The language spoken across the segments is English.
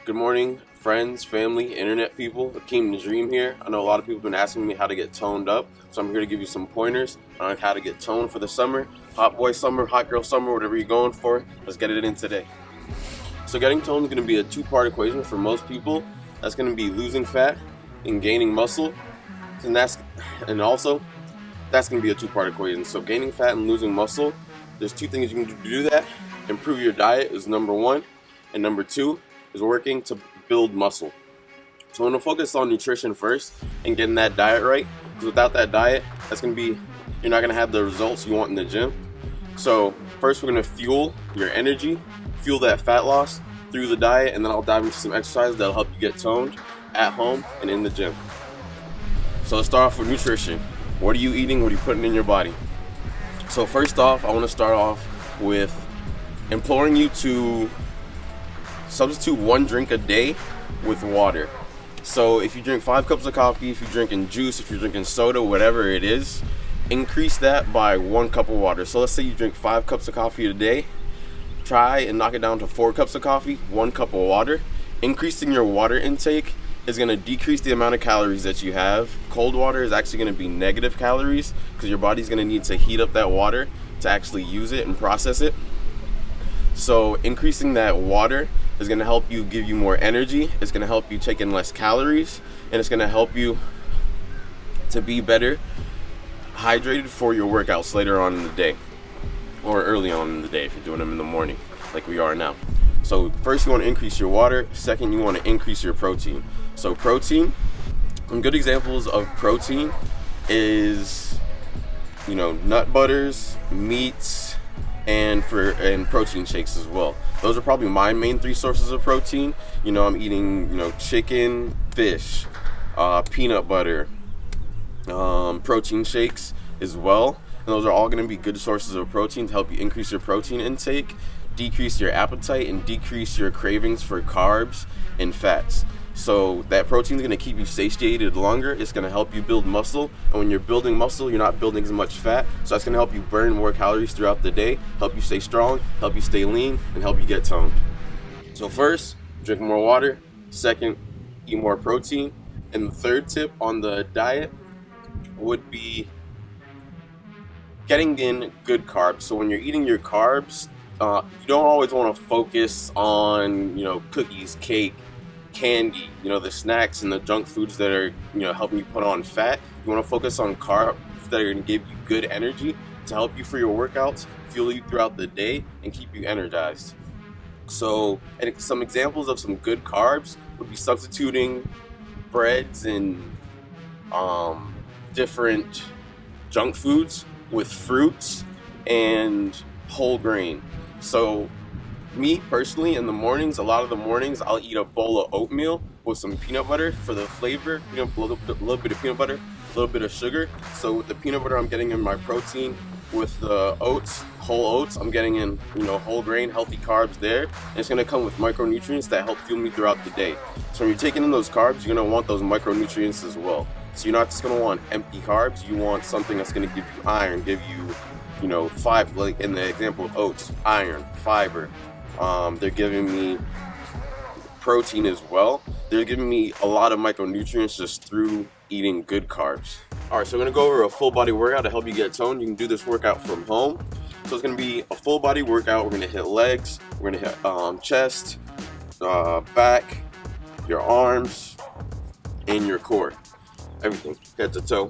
Good morning, friends, family, internet people. Akeem the Dream here. I know a lot of people have been asking me how to get toned up, so I'm here to give you some pointers on how to get toned for the summer. Hot boy summer, hot girl summer, whatever you're going for. Let's get it in today. So getting toned is going to be a two-part equation for most people. That's going to be losing fat and gaining muscle, and also that's going to be a two-part equation. So gaining fat and losing muscle, there's two things you can do to do that. Improve your diet is number one, and number two is working to build muscle. So I'm going to focus on nutrition first and getting that diet right, because without that diet, you're not going to have the results you want in the gym. So first we're going to fuel your energy, fuel that fat loss through the diet, and then I'll dive into some exercises that'll help you get toned at home and in the gym. So let's start off with nutrition. What are you eating? What are you putting in your body? So first off, I want to start off with imploring you to substitute one drink a day with water. So if you drink 5 cups of coffee, if you're drinking juice, if you're drinking soda, whatever it is, increase that by 1 cup of water. So let's say you drink 5 cups of coffee a day. Try and knock it down to 4 cups of coffee, 1 cup of water. Increasing your water intake is going to decrease the amount of calories that you have. Cold water is actually going to be negative calories because your body's going to need to heat up that water to actually use it and process it. So increasing that water is going to help you, give you more energy. It's going to help you take in less calories, and it's going to help you to be better hydrated for your workouts later on in the day, or early on in the day if you're doing them in the morning like we are now. So first you want to increase your water. Second, you want to increase your protein. So protein, some good examples of protein is, nut butters, meats, and protein shakes as well. Those are probably my main 3 sources of protein. I'm eating, chicken, fish, peanut butter, protein shakes as well. And those are all going to be good sources of protein to help you increase your protein intake, decrease your appetite, and decrease your cravings for carbs and fats. So that protein is going to keep you satiated longer. It's going to help you build muscle. And when you're building muscle, you're not building as much fat. So that's going to help you burn more calories throughout the day, help you stay strong, help you stay lean, and help you get toned. So first, drink more water. Second, eat more protein. And the third tip on the diet would be getting in good carbs. So when you're eating your carbs, you don't always want to focus on, cookies, cake, candy, the snacks and the junk foods that are, helping you put on fat. You want to focus on carbs that are going to give you good energy to help you for your workouts, fuel you throughout the day, and keep you energized. So, and some examples of some good carbs would be substituting breads and different junk foods with fruits and whole grain. So me personally, in the mornings, a lot of the mornings, I'll eat a bowl of oatmeal with some peanut butter for the flavor, a little bit of peanut butter, a little bit of sugar. So with the peanut butter, I'm getting in my protein. With the oats, whole oats, I'm getting in, whole grain, healthy carbs there. And it's going to come with micronutrients that help fuel me throughout the day. So when you're taking in those carbs, you're going to want those micronutrients as well. So you're not just going to want empty carbs. You want something that's going to give you iron, give you, fiber, like in the example of oats, iron, fiber. They're giving me protein as well. They're giving me a lot of micronutrients just through eating good carbs. All right, so we're gonna go over a full body workout to help you get toned. You can do this workout from home. So it's gonna be a full body workout. We're gonna hit legs, we're gonna hit chest, back, your arms, and your core. Everything, head to toe.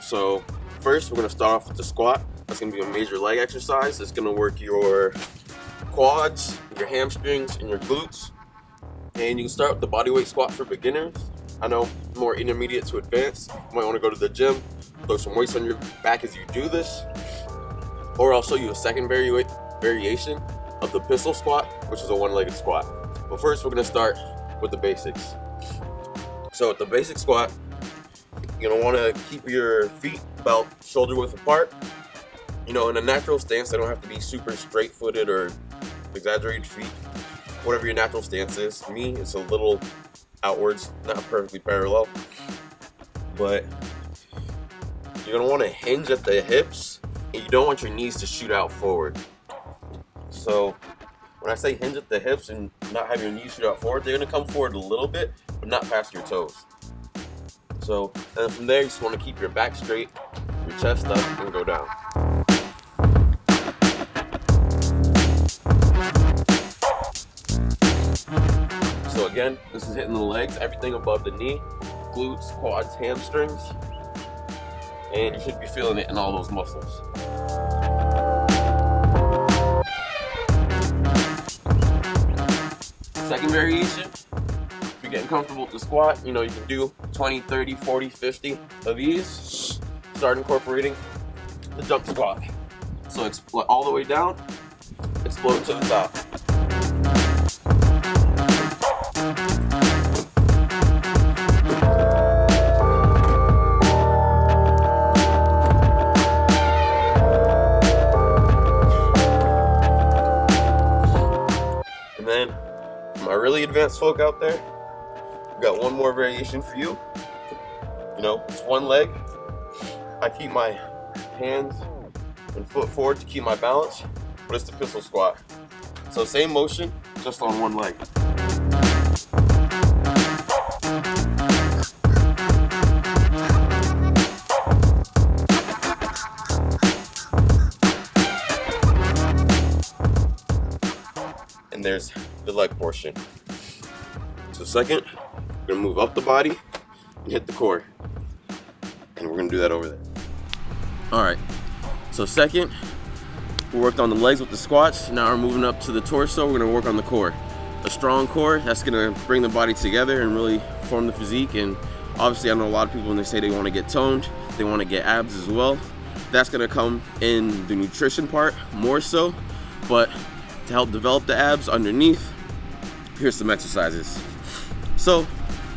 So first, we're gonna start off with the squat. That's gonna be a major leg exercise. It's gonna work your quads, your hamstrings, and your glutes. And you can start with the bodyweight squat for beginners. I know more intermediate to advanced. You might want to go to the gym, throw some weights on your back as you do this. Or I'll show you a second variation of the pistol squat, which is a one-legged squat. But first, we're going to start with the basics. So with the basic squat, you're going to want to keep your feet about shoulder width apart. In a natural stance, they don't have to be super straight-footed or exaggerated feet. Whatever your natural stance is. Me, it's a little outwards, not perfectly parallel. But you're going to want to hinge at the hips, and you don't want your knees to shoot out forward. So When I say hinge at the hips and not have your knees shoot out forward, they're gonna come forward a little bit, but not past your toes. So, and from there, you just wanna keep your back straight, your chest up, and go down. So again, this is hitting the legs, everything above the knee, glutes, quads, hamstrings, and you should be feeling it in all those muscles. Second variation, if you're getting comfortable with the squat, you can do 20, 30, 40, 50 of these. Start incorporating the jump squat. So all the way down, explode to the top. And then, for my really advanced folk out there, I've got one more variation for you. It's one leg. I keep my hands and foot forward to keep my balance, but it's the pistol squat. So same motion, just on one leg. And there's the leg portion. So second, we're gonna move up the body and hit the core. And we're gonna do that over there. All right, so second, we worked on the legs with the squats. Now we're moving up to the torso. We're gonna work on the core. A strong core, that's gonna bring the body together and really form the physique. And obviously I know a lot of people when they say they wanna get toned, they wanna get abs as well. That's gonna come in the nutrition part more so, but to help develop the abs underneath, here's some exercises. So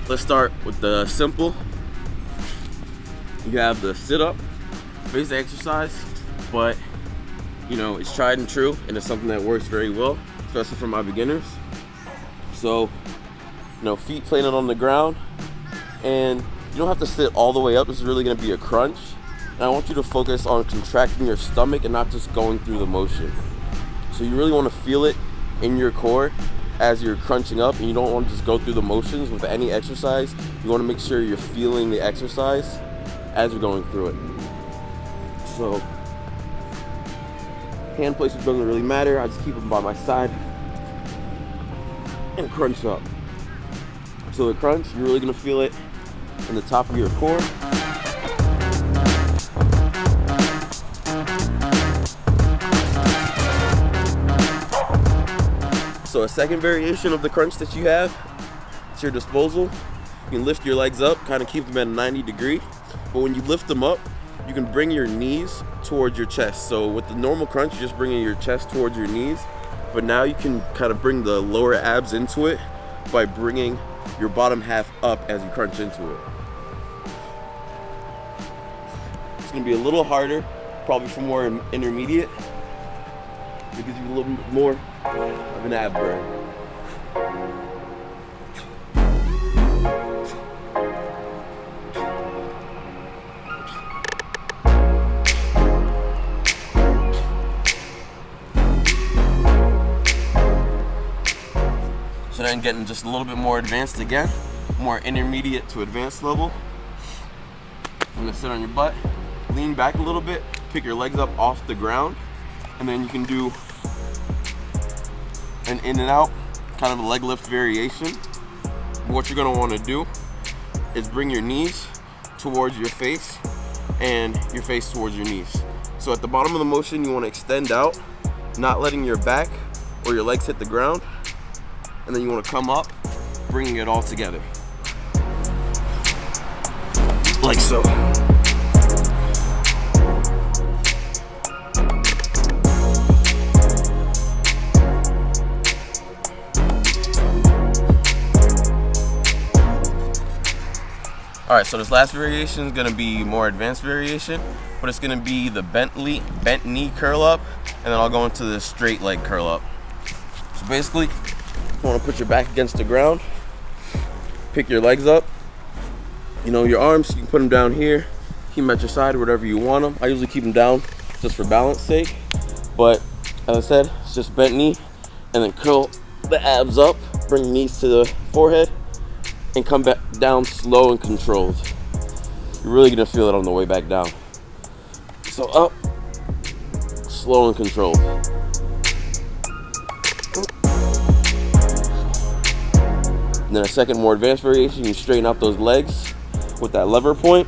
let's start with the simple. You have the sit-up, basic exercise, but it's tried and true, and it's something that works very well, especially for my beginners. So, feet planted on the ground, and you don't have to sit all the way up. This is really gonna be a crunch. And I want you to focus on contracting your stomach and not just going through the motion. So you really wanna feel it in your core as you're crunching up, and you don't wanna just go through the motions with any exercise. You wanna make sure you're feeling the exercise as you're going through it. So, hand placement doesn't really matter. I just keep them by my side and crunch up. So the crunch, you're really gonna feel it in the top of your core. So a second variation of the crunch that you have at your disposal, you can lift your legs up, kind of keep them at a 90 degree. But when you lift them up, you can bring your knees towards your chest. So with the normal crunch, you're just bringing your chest towards your knees. But now you can kind of bring the lower abs into it by bringing your bottom half up as you crunch into it. It's gonna be a little harder, probably for more intermediate. It gives you a little bit more of an ab burn. So then getting just a little bit more advanced again, more intermediate to advanced level. I'm gonna sit on your butt, lean back a little bit, pick your legs up off the ground, and then you can do an in and out, kind of a leg lift variation. What you're gonna wanna do is bring your knees towards your face and your face towards your knees. So at the bottom of the motion, you wanna extend out, not letting your back or your legs hit the ground. And then you want to come up, bringing it all together. Like so. All right, so this last variation is gonna be more advanced variation, but it's gonna be the bent knee curl up, and then I'll go into the straight leg curl up. So basically, you want to put your back against the ground, pick your legs up. Your arms, you can put them down here, keep them at your side, wherever you want them. I usually keep them down just for balance sake, but as I said, it's just bent knee, and and then curl the abs up, bring your knees to the forehead, and come back down slow and controlled. You're really gonna feel it on the way back down. So up, slow and controlled. And then a second more advanced variation, you straighten out those legs with that lever point.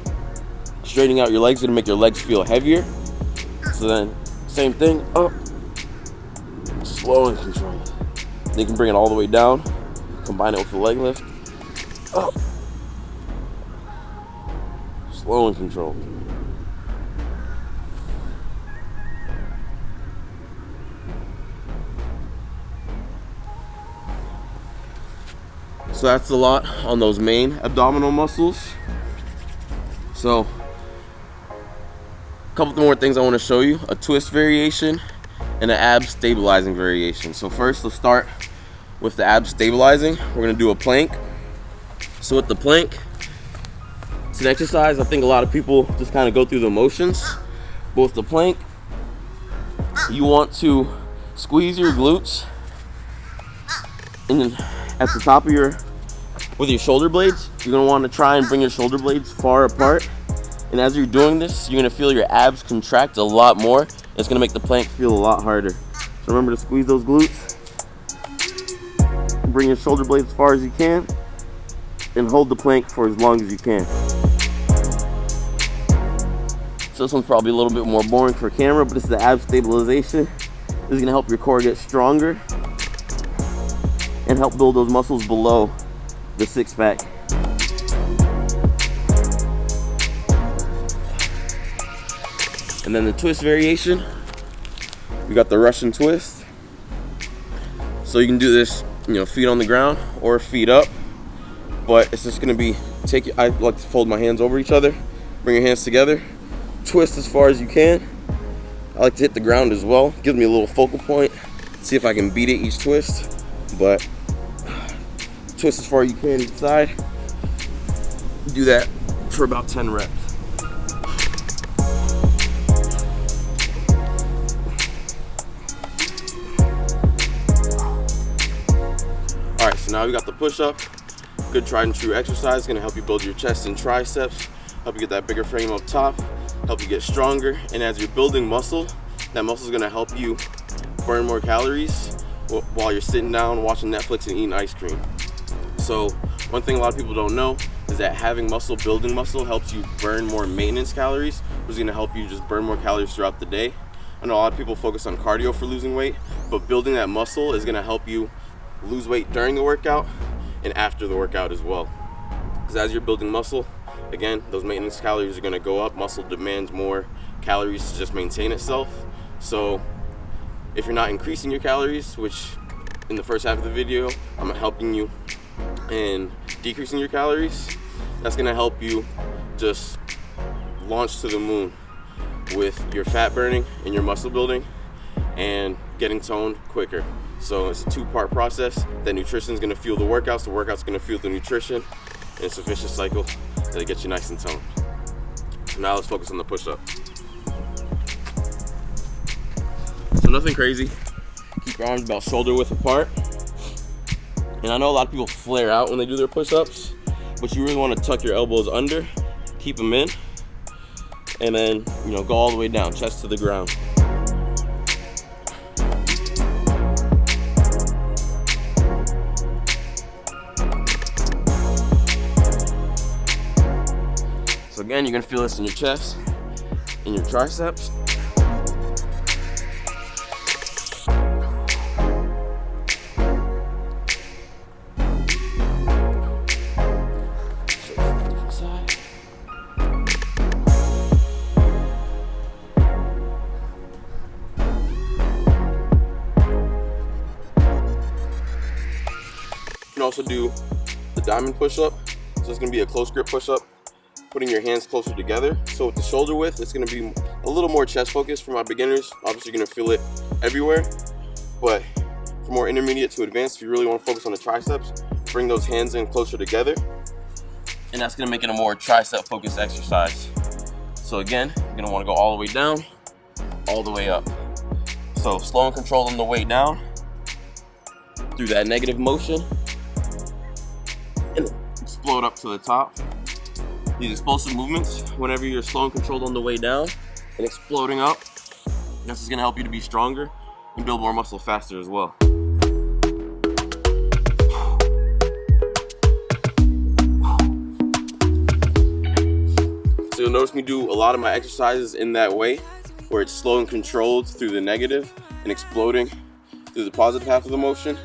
Straightening out your legs is gonna make your legs feel heavier. So then, same thing, up, slow and controlled. Then you can bring it all the way down, combine it with the leg lift, up, slow and controlled. So that's a lot on those main abdominal muscles. So a couple more things I want to show you: a twist variation and an ab stabilizing variation. So first, let's start with the ab stabilizing. We're going to do a plank. So with the plank, it's an exercise I think a lot of people just kind of go through the motions. But with the plank, you want to squeeze your glutes and then at the top of with your shoulder blades, you're gonna want to try and bring your shoulder blades far apart. And as you're doing this, you're gonna feel your abs contract a lot more. It's gonna make the plank feel a lot harder. So remember to squeeze those glutes, bring your shoulder blades as far as you can, and hold the plank for as long as you can. So this one's probably a little bit more boring for camera, but this is the ab stabilization. This is gonna help your core get stronger and help build those muscles below the six pack. And then the twist variation, we got the Russian twist. So you can do this, feet on the ground or feet up, but it's just gonna be, I like to fold my hands over each other, bring your hands together, twist as far as you can. I like to hit the ground as well, gives me a little focal point, see if I can beat it each twist, but twist as far as you can each side. Do that for about 10 reps. All right, so now we got the push-up. Good tried and true exercise, gonna help you build your chest and triceps, help you get that bigger frame up top, help you get stronger. And as you're building muscle, that muscle is gonna help you burn more calories while you're sitting down watching Netflix and eating ice cream. So one thing a lot of people don't know is that having muscle, building muscle, helps you burn more maintenance calories, which is gonna help you just burn more calories throughout the day. I know a lot of people focus on cardio for losing weight, but building that muscle is gonna help you lose weight during the workout and after the workout as well. Because as you're building muscle, again, those maintenance calories are gonna go up. Muscle demands more calories to just maintain itself. So if you're not increasing your calories, which in the first half of the video, I'm helping you in decreasing your calories, that's gonna help you just launch to the moon with your fat burning and your muscle building and getting toned quicker. So it's a two-part process. The nutrition is gonna fuel the workouts gonna fuel the nutrition, and it's a vicious cycle that gets you nice and toned. So now let's focus on the push-up. So nothing crazy. Keep your arms about shoulder width apart. And I know a lot of people flare out when they do their push-ups, but you really want to tuck your elbows under, keep them in, and then go all the way down, chest to the ground. So again, you're gonna feel this in your chest, in your triceps. You can also do the diamond push-up. So it's gonna be a close grip push-up, putting your hands closer together. So with the shoulder width, it's gonna be a little more chest focused for my beginners. Obviously you're gonna feel it everywhere, but for more intermediate to advanced, if you really wanna focus on the triceps, bring those hands in closer together. And that's gonna make it a more tricep focused exercise. So again, you're gonna wanna go all the way down, all the way up. So slow and controlled on the way down, through that negative motion and explode up to the top. These explosive movements, whenever you're slow and controlled on the way down and exploding up, this is gonna help you to be stronger and build more muscle faster as well. So you'll notice me do a lot of my exercises in that way, where it's slow and controlled through the negative and exploding through the positive half of the motion.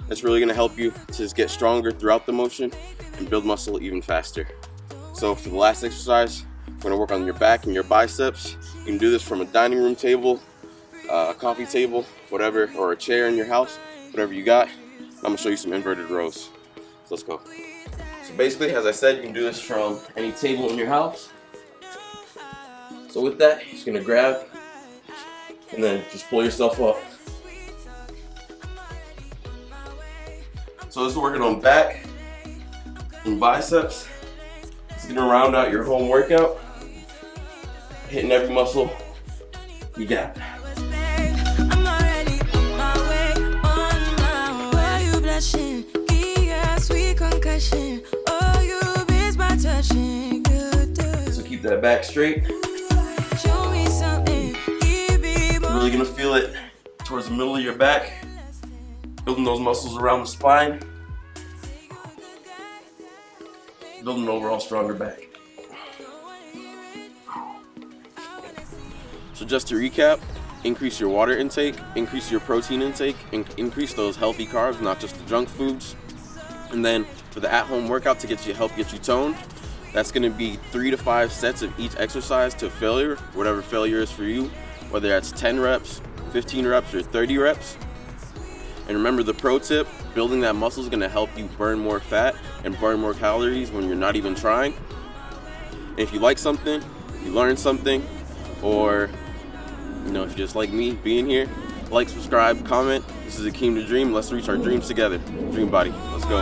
That's really gonna help you to just get stronger throughout the motion and build muscle even faster. So for the last exercise, we're gonna work on your back and your biceps. You can do this from a dining room table, a coffee table, whatever, or a chair in your house, whatever you got. I'm gonna show you some inverted rows. So let's go. So basically, as I said, you can do this from any table in your house. So with that, you're just gonna grab and then just pull yourself up. So this is working on back and biceps. It's gonna round out your home workout, hitting every muscle you got. So keep that back straight. You're really gonna feel it towards the middle of your back, building those muscles around the spine, building an overall stronger back. So just to recap, increase your water intake, increase your protein intake, and increase those healthy carbs, not just the junk foods. And then for the at-home workout to help get you toned, that's gonna be 3 to 5 sets of each exercise to failure, whatever failure is for you, whether that's 10 reps, 15 reps, or 30 reps. And remember the pro tip, building that muscle is gonna help you burn more fat and burn more calories when you're not even trying. And if you like something, you learn something, or if you're just like me being here, like, subscribe, comment. This is Akeem the Dream. Let's reach our dreams together. Dream Body. Let's go.